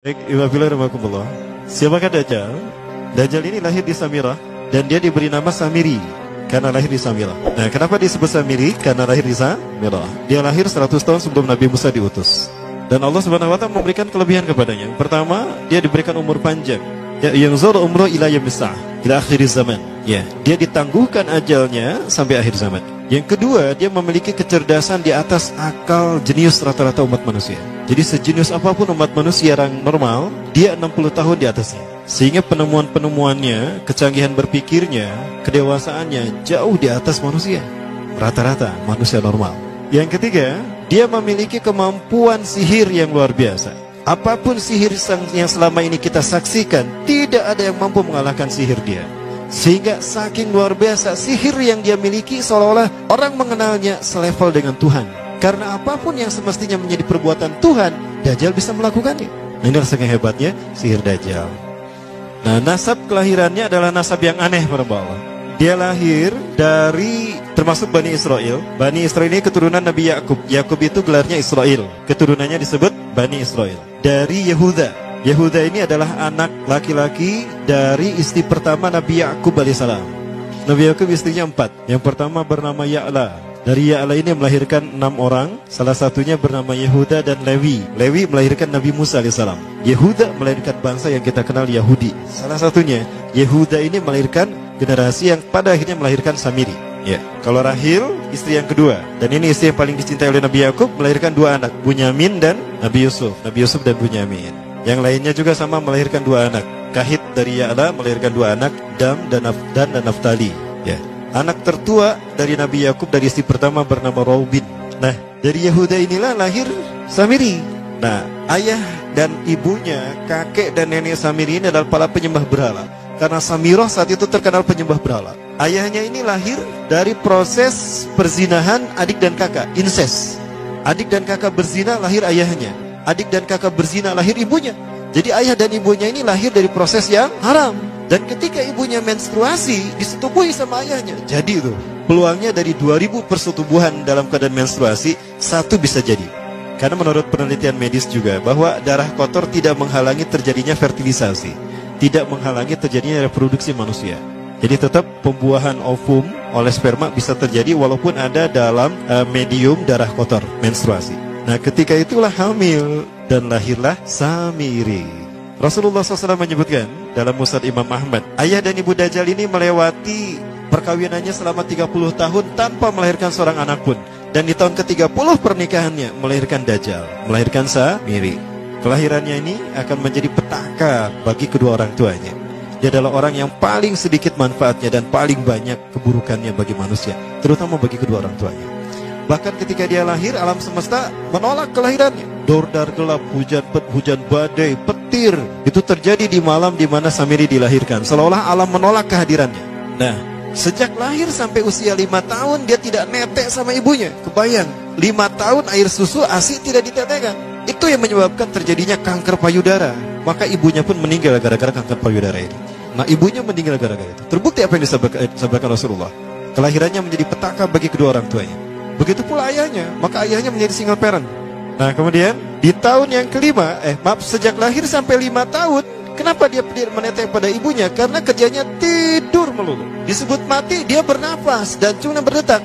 Baik, Iwabillah. Siapakah Dajjal? Dajjal ini lahir di Samirah dan dia diberi nama Samiri karena lahir di Samirah. Nah, kenapa disebut Samiri? Karena lahir di Samirah. Dia lahir 100 tahun sebelum Nabi Musa diutus. Dan Allah Subhanahu wa taala memberikan kelebihan kepadanya. Pertama, dia diberikan umur panjang. Ya, yang zura umroh ila yamsah ila akhir zaman. Ya, dia ditangguhkan ajalnya sampai akhir zaman. Yang kedua, dia memiliki kecerdasan di atas akal jenius rata-rata umat manusia. Jadi sejenius apapun umat manusia yang normal, dia 60 tahun di atasnya. Sehingga penemuan-penemuannya, kecanggihan berpikirnya, kedewasaannya jauh di atas manusia. Rata-rata manusia normal. Yang ketiga, dia memiliki kemampuan sihir yang luar biasa. Apapun sihir yang selama ini kita saksikan, tidak ada yang mampu mengalahkan sihir dia. Sehingga saking luar biasa sihir yang dia miliki, seolah-olah orang mengenalnya selevel dengan Tuhan. Karena apapun yang semestinya menjadi perbuatan Tuhan, Dajjal bisa melakukannya. Nah, ini saking hebatnya sihir Dajjal. Nah, nasab kelahirannya adalah nasab yang aneh para Allah. Dia lahir dari termasuk Bani Israel. Bani Israel ini keturunan Nabi Yakub. Yakub itu gelarnya Israel. Keturunannya disebut Bani Israel. Dari Yehuda. Yehuda ini adalah anak laki-laki dari istri pertama Nabi Yakub alaihissalam. Nabi Yakub istrinya 4. Yang pertama bernama Ya'la. Dari Ya'la ini melahirkan 6 orang. Salah satunya bernama Yehuda dan Lewi. Lewi melahirkan Nabi Musa alaihissalam. Yehuda melahirkan bangsa yang kita kenal Yahudi. Salah satunya Yehuda ini melahirkan generasi yang pada akhirnya melahirkan Samiri. Ya. Kalau Rahil istri yang kedua, dan ini istri yang paling dicintai oleh Nabi Yakub, melahirkan 2 anak, Bunyamin dan Nabi Yusuf. Nabi Yusuf dan Bunyamin. Yang lainnya juga sama melahirkan 2 anak. Kahit dari Ya'la melahirkan 2 anak, Dam dan Naftali. Ya. Anak tertua dari Nabi Yakub dari istri pertama bernama Raubin. Nah, dari Yehuda inilah lahir Samiri. Nah, ayah dan ibunya, kakek dan nenek Samiri ini adalah para penyembah berhala. Karena Samirah saat itu terkenal penyembah berhala. Ayahnya ini lahir dari proses perzinahan adik dan kakak, incest. Adik dan kakak berzina, lahir ayahnya. Adik dan kakak berzina, lahir ibunya. Jadi ayah dan ibunya ini lahir dari proses yang haram. Dan ketika ibunya menstruasi, disetubuhi sama ayahnya. Jadi itu, peluangnya dari 2000 persetubuhan dalam keadaan menstruasi, 1 bisa jadi. Karena menurut penelitian medis juga, bahwa darah kotor tidak menghalangi terjadinya fertilisasi, tidak menghalangi terjadinya reproduksi manusia. Jadi tetap pembuahan ovum oleh sperma bisa terjadi walaupun ada dalam medium darah kotor, menstruasi. Nah, ketika itulah hamil dan lahirlah Samiri. Rasulullah SAW menyebutkan dalam Musnad Imam Ahmad, ayah dan ibu Dajjal ini melewati perkawinannya selama 30 tahun tanpa melahirkan seorang anak pun. Dan di tahun ke-30 pernikahannya melahirkan Dajjal, melahirkan Samiri. Kelahirannya ini akan menjadi petaka bagi kedua orang tuanya. Dia adalah orang yang paling sedikit manfaatnya dan paling banyak keburukannya bagi manusia, terutama bagi kedua orang tuanya. Bahkan ketika dia lahir, alam semesta menolak kelahirannya. Dordar gelap, hujan badai, petir. Itu terjadi di malam di mana Samiri dilahirkan. Seolah-olah alam menolak kehadirannya. Nah, sejak lahir sampai usia 5 tahun, dia tidak netek sama ibunya. Kebayang, 5 tahun air susu ASI tidak ditetekkan. Itu yang menyebabkan terjadinya kanker payudara. Maka ibunya pun meninggal gara-gara kanker payudara ini. Nah, ibunya meninggal gara-gara itu. Terbukti apa yang disampaikan Rasulullah. Kelahirannya menjadi petaka bagi kedua orang tuanya. Begitu pula ayahnya, maka ayahnya menjadi single parent. Nah, kemudian di tahun yang kelima, sejak lahir sampai 5 tahun, kenapa dia menetek pada ibunya? Karena kerjanya tidur melulu. Disebut mati, dia bernafas dan cuma berdetak.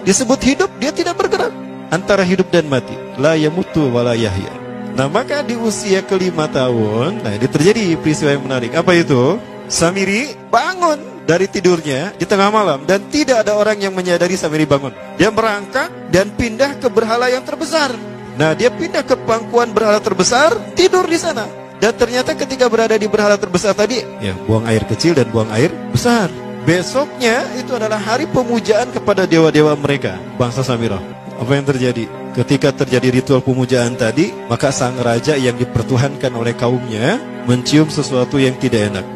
Disebut hidup, dia tidak bergerak. Antara hidup dan mati, la yamutu wa la yahya. Nah, maka di usia ke-5 tahun, nah ini terjadi peristiwa yang menarik. Apa itu? Samiri bangun dari tidurnya di tengah malam dan tidak ada orang yang menyadari Samiri bangun. Dia merangkak dan pindah ke berhala yang terbesar. Nah, dia pindah ke pangkuan berhala terbesar, tidur di sana. Dan ternyata ketika berada di berhala terbesar tadi, ya buang air kecil dan buang air besar. Besoknya itu adalah hari pemujaan kepada dewa-dewa mereka, bangsa Samirah. Apa yang terjadi? Ketika terjadi ritual pemujaan tadi, maka sang raja yang dipertuhankan oleh kaumnya mencium sesuatu yang tidak enak.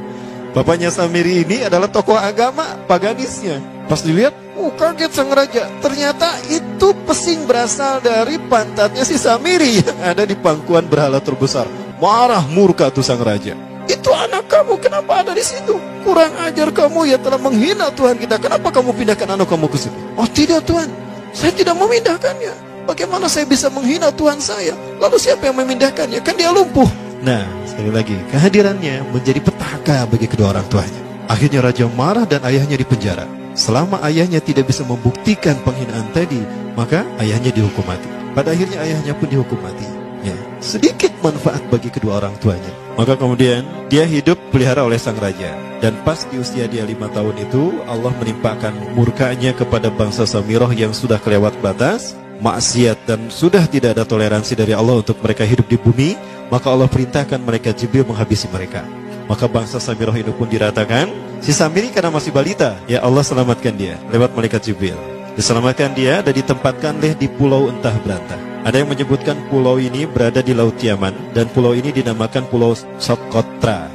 Bapaknya Samiri ini adalah tokoh agama paganisnya. Pas dilihat, kaget sang raja. Ternyata itu pesing berasal dari pantatnya si Samiri yang ada di pangkuan berhala terbesar. Marah murka tuh sang raja. Itu anak kamu, kenapa ada di situ? Kurang ajar kamu, ya telah menghina Tuhan kita. Kenapa kamu pindahkan anak kamu ke situ? Oh tidak Tuhan, saya tidak memindahkannya. Bagaimana saya bisa menghina Tuhan saya? Lalu siapa yang memindahkannya? Kan dia lumpuh. Nah, sekali lagi, kehadirannya menjadi petaka bagi kedua orang tuanya. Akhirnya raja marah dan ayahnya dipenjara. Selama ayahnya tidak bisa membuktikan penghinaan tadi, maka ayahnya dihukum mati. Pada akhirnya ayahnya pun dihukum mati. Ya, sedikit manfaat bagi kedua orang tuanya. Maka kemudian dia hidup pelihara oleh sang raja. Dan pas di usia dia 5 tahun itu, Allah menimpakan murkanya kepada bangsa Samirah yang sudah kelewat batas, maksiat, dan sudah tidak ada toleransi dari Allah untuk mereka hidup di bumi. Maka Allah perintahkan mereka Jibril menghabisi mereka. Maka bangsa Samirah itu pun diratakan. Si Samiri karena masih balita, ya Allah selamatkan dia lewat malaikat Jibril. Diselamatkan dia dan ditempatkanlah di pulau entah berantah. Ada yang menyebutkan pulau ini berada di Laut Yaman, dan pulau ini dinamakan Pulau Socotra.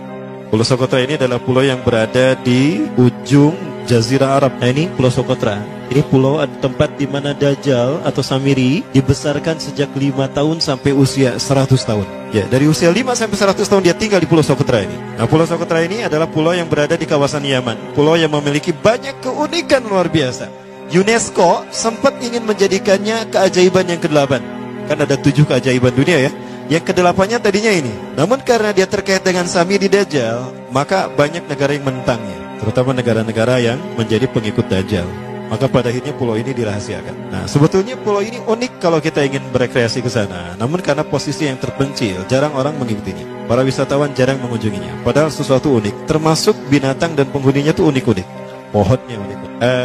Pulau Socotra ini adalah pulau yang berada di ujung Jazirah Arab. Nah, ini Pulau Socotra. Ini pulau tempat di mana Dajjal atau Samiri dibesarkan sejak 5 tahun sampai usia 100 tahun. Ya, dari usia 5 sampai 100 tahun dia tinggal di Pulau Socotra ini. Nah, Pulau Socotra ini adalah pulau yang berada di kawasan Yaman. Pulau yang memiliki banyak keunikan luar biasa. UNESCO sempat ingin menjadikannya keajaiban yang ke-8. Kan ada 7 keajaiban dunia ya. Yang ke-8-nya tadinya ini. Namun karena dia terkait dengan Samiri Dajjal, maka banyak negara yang menentangnya, terutama negara-negara yang menjadi pengikut Dajjal. Maka pada akhirnya pulau ini dirahasiakan. Nah, sebetulnya pulau ini unik kalau kita ingin berekreasi ke sana. Namun karena posisi yang terpencil, jarang orang mengikutinya. Para wisatawan jarang mengunjunginya. Padahal sesuatu unik, termasuk binatang dan penghuninya tuh unik-unik. Pohonnya unik.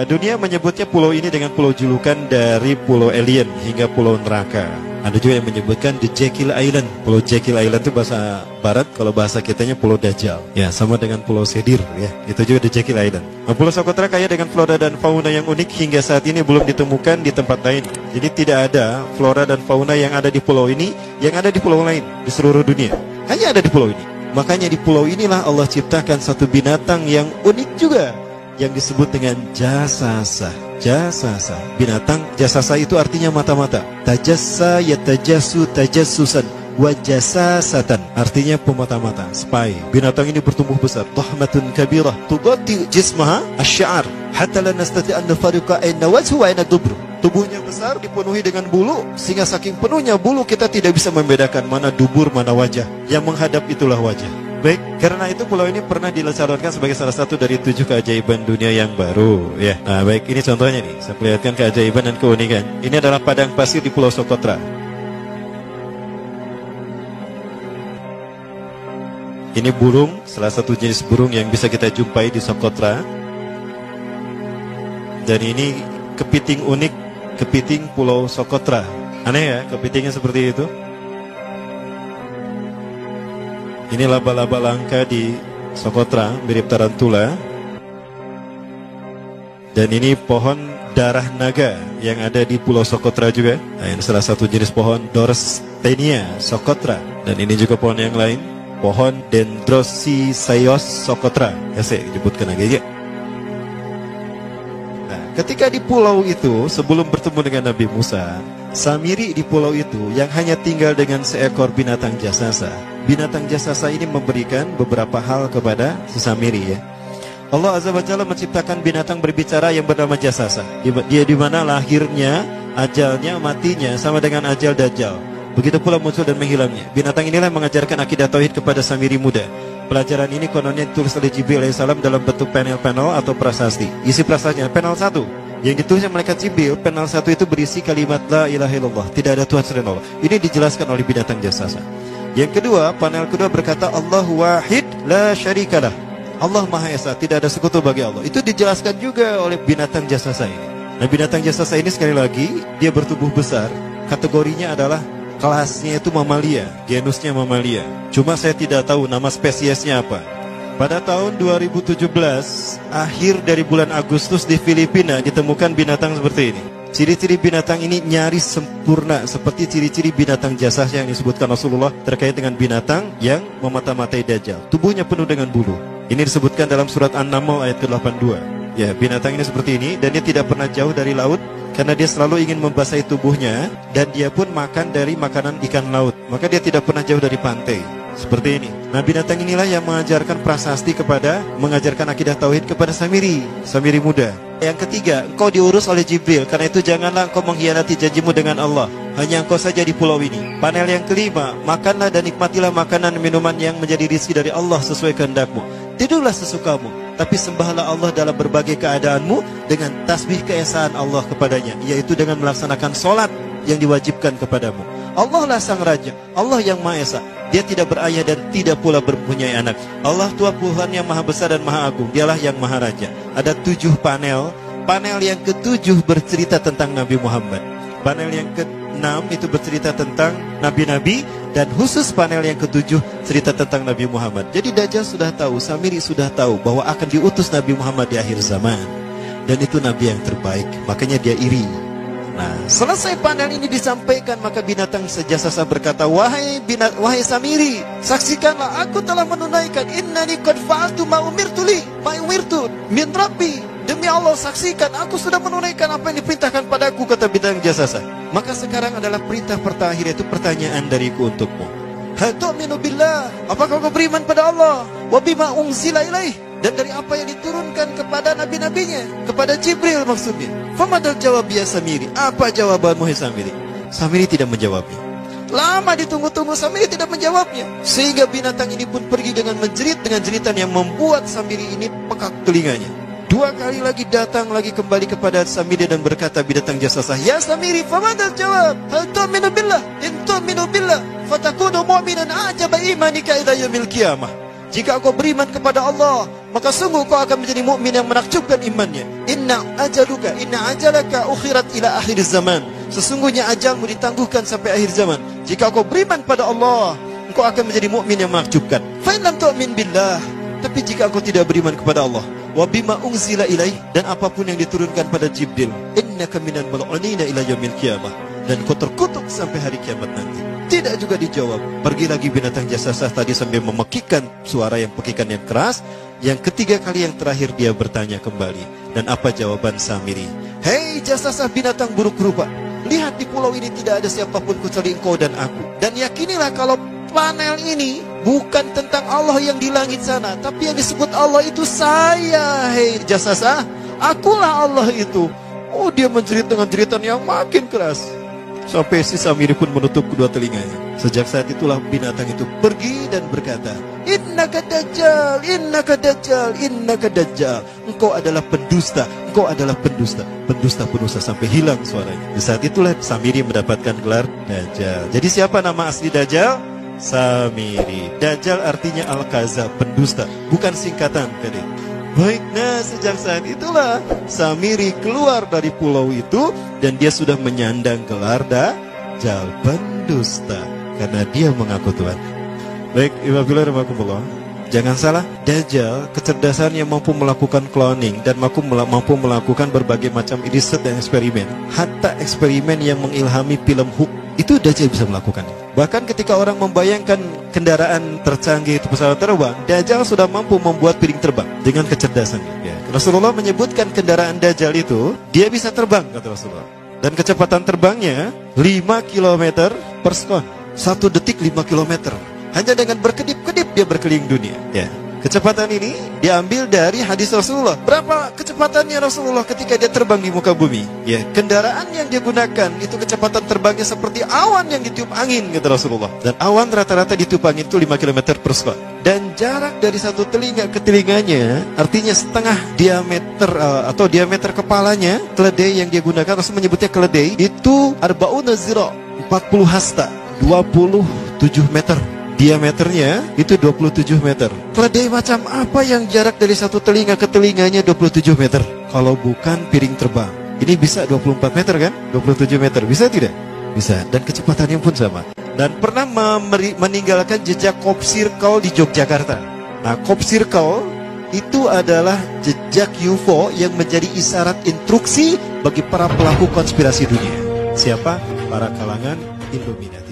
Dunia menyebutnya pulau ini dengan pulau julukan dari pulau alien hingga pulau neraka. Ada juga yang menyebutkan The Jekyll Island. Pulau Jekyll Island itu bahasa barat, kalau bahasa kitanya Pulau Dajjal. Ya, sama dengan Pulau Sedir ya. Itu juga The Jekyll Island. Nah, Pulau Socotra kaya dengan flora dan fauna yang unik hingga saat ini belum ditemukan di tempat lain. Jadi tidak ada flora dan fauna yang ada di pulau ini yang ada di pulau lain di seluruh dunia. Hanya ada di pulau ini. Makanya di pulau inilah Allah ciptakan satu binatang yang unik juga, yang disebut dengan jasasa. Jasasa, binatang jasasa itu artinya mata-mata. Tajassa yatajassu tajassusan wa jasasatan, artinya pemata-mata, spy. Binatang ini bertumbuh besar, tahmatun kabirah tughatti jismaha asy-sya'r hatta la nastati an nafariqa ayna wajhu wa ayna dubru. Tubuhnya besar, dipenuhi dengan bulu, sehingga saking penuhnya bulu kita tidak bisa membedakan mana dubur mana wajah. Yang menghadap itulah wajah. Baik, karena itu pulau ini pernah dilesarkan sebagai salah satu dari 7 keajaiban dunia yang baru ya. Nah, baik, ini contohnya nih. Saya perlihatkan keajaiban dan keunikan. Ini adalah padang pasir di Pulau Socotra. Ini burung, salah satu jenis burung yang bisa kita jumpai di Socotra. Dan ini kepiting unik, kepiting Pulau Socotra. Aneh ya, kepitingnya seperti itu. Ini laba-laba langka di Socotra, mirip tarantula. Dan ini pohon darah naga yang ada di Pulau Socotra juga. Nah, ini salah satu jenis pohon Dorstenia Socotra. Dan ini juga pohon yang lain, pohon Dendrosisaios Socotra. Ya, saya sebutkan lagi ya. Nah, ketika di pulau itu, sebelum bertemu dengan Nabi Musa, Samiri di pulau itu yang hanya tinggal dengan seekor binatang jasasa. Binatang jasasa ini memberikan beberapa hal kepada si Samiri ya. Allah Azza wa Jalla menciptakan binatang berbicara yang bernama jasasa. Dia di mana lahirnya, ajalnya, matinya sama dengan ajal Dajjal. Begitu pula muncul dan menghilangnya. Binatang inilah yang mengajarkan akidah tauhid kepada Samiri muda. Pelajaran ini kononnya ditulis oleh Jibril alaihissalam dalam bentuk panel-panel atau prasasti. Isi prasasnya panel 1. Yang ditulisnya malaikat Jibril, panel 1 itu berisi kalimat La ilaha illallah, tidak ada Tuhan selain Allah. Ini dijelaskan oleh binatang jasasa. Yang kedua, panel kedua berkata Allahu wahid la syarikalah. Allah Maha Esa, tidak ada sekutu bagi Allah. Itu dijelaskan juga oleh binatang jasasa ini. Nah, binatang jasasa ini sekali lagi dia bertubuh besar. Kategorinya adalah kelasnya itu mamalia, genusnya mamalia. Cuma saya tidak tahu nama spesiesnya apa. Pada tahun 2017, akhir dari bulan Agustus di Filipina ditemukan binatang seperti ini. Ciri-ciri binatang ini nyaris sempurna seperti ciri-ciri binatang jasasa yang disebutkan Rasulullah terkait dengan binatang yang memata-matai Dajjal. Tubuhnya penuh dengan bulu. Ini disebutkan dalam surat An-Naml ayat ke-82. Ya, binatang ini seperti ini dan dia tidak pernah jauh dari laut karena dia selalu ingin membasahi tubuhnya dan dia pun makan dari makanan ikan laut. Maka dia tidak pernah jauh dari pantai. Seperti ini. Nah, binatang inilah yang mengajarkan prasasti mengajarkan akidah tauhid kepada Samiri muda. Yang ketiga, engkau diurus oleh Jibril. Karena itu janganlah engkau mengkhianati janjimu dengan Allah. Hanya engkau saja di pulau ini. Panel yang kelima, makanlah dan nikmatilah makanan dan minuman yang menjadi rizki dari Allah sesuai kehendakmu. Tidurlah sesukamu, tapi sembahlah Allah dalam berbagai keadaanmu dengan tasbih keesaan Allah kepadanya, yaitu dengan melaksanakan solat yang diwajibkan kepadamu. Allah lah sang raja, Allah yang Maha Esa. Dia tidak berayah dan tidak pula mempunyai anak. Allah Tuhan Tuhan yang maha besar dan maha agung. Dialah yang maha raja. Ada 7 panel. Panel yang ke-7 bercerita tentang Nabi Muhammad. Panel yang ke-6 itu bercerita tentang nabi-nabi. Dan khusus panel yang ke-7 cerita tentang Nabi Muhammad. Jadi Dajjal sudah tahu, Samiri sudah tahu bahwa akan diutus Nabi Muhammad di akhir zaman. Dan itu Nabi yang terbaik. Makanya dia iri. Nah, selesai panel ini disampaikan, maka binatang sejasasa berkata, wahai Samiri, saksikanlah aku telah menunaikan, innani qad fa'altu ma umirtu min rabbi. Demi Allah, saksikan aku sudah menunaikan apa yang diperintahkan padaku, kata binatang jasasa. Maka sekarang adalah perintah terakhir, itu pertanyaan dariku untukmu. Hal tu'minu billah, apakah kau beriman pada Allah? Wa bima unzila ilaih, dan dari apa yang diturunkan kepada nabi-nabinya, kepada Jibril maksudnya. Famadal jawab ya Samiri, apa jawabanmu hai Samiri? Samiri tidak menjawabnya. Lama ditunggu-tunggu, Samiri tidak menjawabnya. Sehingga binatang ini pun pergi dengan menjerit, dengan jeritan yang membuat Samiri ini pekak telinganya. 2 kali lagi datang lagi kembali kepada Samiri dan berkata binatang jasasa, ya Samiri, famadal jawab, hal tu'minu billah, in tu'minu billah, fatakunu mu'minan ajaba imanika ila yaumil qiyamah. Jika kau beriman kepada Allah, maka sungguh kau akan menjadi mukmin yang menakjubkan imannya. Inna ajalaka ukhirat ila akhir zaman. Sesungguhnya ajalmu ditangguhkan sampai akhir zaman. Jika kau beriman pada Allah, engkau akan menjadi mukmin yang menakjubkan. Fa in lam tu'min billah, tapi jika kau tidak beriman kepada Allah, wa bima unzila ilaih, dan apapun yang diturunkan pada Jibril, innaka minal mal'unina ila yaumil qiyamah, dan kau terkutuk sampai hari kiamat nanti. Tidak juga dijawab. Pergi lagi binatang jasasa tadi sambil memekikkan suara yang pekikan yang keras. Yang ketiga kali yang terakhir dia bertanya kembali. Dan apa jawaban Samiri? Hei jasasa binatang buruk rupa, lihat di pulau ini tidak ada siapapun kecuali engkau dan aku. Dan yakinilah kalau panel ini bukan tentang Allah yang di langit sana, tapi yang disebut Allah itu saya. Hei jasasa, akulah Allah itu. Oh, dia menjerit dengan jeritan yang makin keras. Sampai si Samiri pun menutup kedua telinganya. Sejak saat itulah binatang itu pergi dan berkata, innaka dajjal, innaka dajjal, innaka dajjal. Engkau adalah pendusta, engkau adalah pendusta. Pendusta sampai hilang suaranya. Di saat itulah Samiri mendapatkan gelar Dajjal. Jadi siapa nama asli Dajjal? Samiri. Dajjal artinya Al-Kazab, pendusta, bukan singkatan kadek. Baik, nah sejak saat itulah Samiri keluar dari pulau itu dan dia sudah menyandang gelar Dajjal, pendusta, karena dia mengaku Tuhan. Baik, Ibadillah, jangan salah, Dajjal kecerdasannya mampu melakukan cloning dan mampu melakukan berbagai macam riset dan eksperimen. Hatta eksperimen yang mengilhami film Hook itu Dajjal bisa melakukan. Bahkan ketika orang membayangkan kendaraan tercanggih itu pesawat terbang, Dajjal sudah mampu membuat piring terbang dengan kecerdasannya. Ya. Rasulullah menyebutkan kendaraan Dajjal itu dia bisa terbang, kata Rasulullah. Dan kecepatan terbangnya 5 km per sekon. 1 detik 5 km. Hanya dengan berkedip-kedip dia berkeliling dunia. Ya. Kecepatan ini diambil dari hadis Rasulullah. Berapa kecepatannya Rasulullah ketika dia terbang di muka bumi? Ya, kendaraan yang dia gunakan itu kecepatan terbangnya seperti awan yang ditiup angin, kata Rasulullah. Dan awan rata-rata ditiup angin itu 5 km per sekon. Dan jarak dari satu telinga ke telinganya, artinya setengah diameter atau diameter kepalanya, keledai yang dia gunakan, Rasul menyebutnya keledai, itu arba'una zira, 40 hasta, 27 meter. Diameternya itu 27 meter. Keledai macam apa yang jarak dari satu telinga ke telinganya 27 meter? Kalau bukan piring terbang. Ini bisa 24 meter kan? 27 meter, bisa tidak? Bisa, dan kecepatannya pun sama. Dan pernah meninggalkan jejak Cop Circle di Yogyakarta. Nah, Cop Circle itu adalah jejak UFO yang menjadi isyarat instruksi bagi para pelaku konspirasi dunia. Siapa? Para kalangan Illuminati.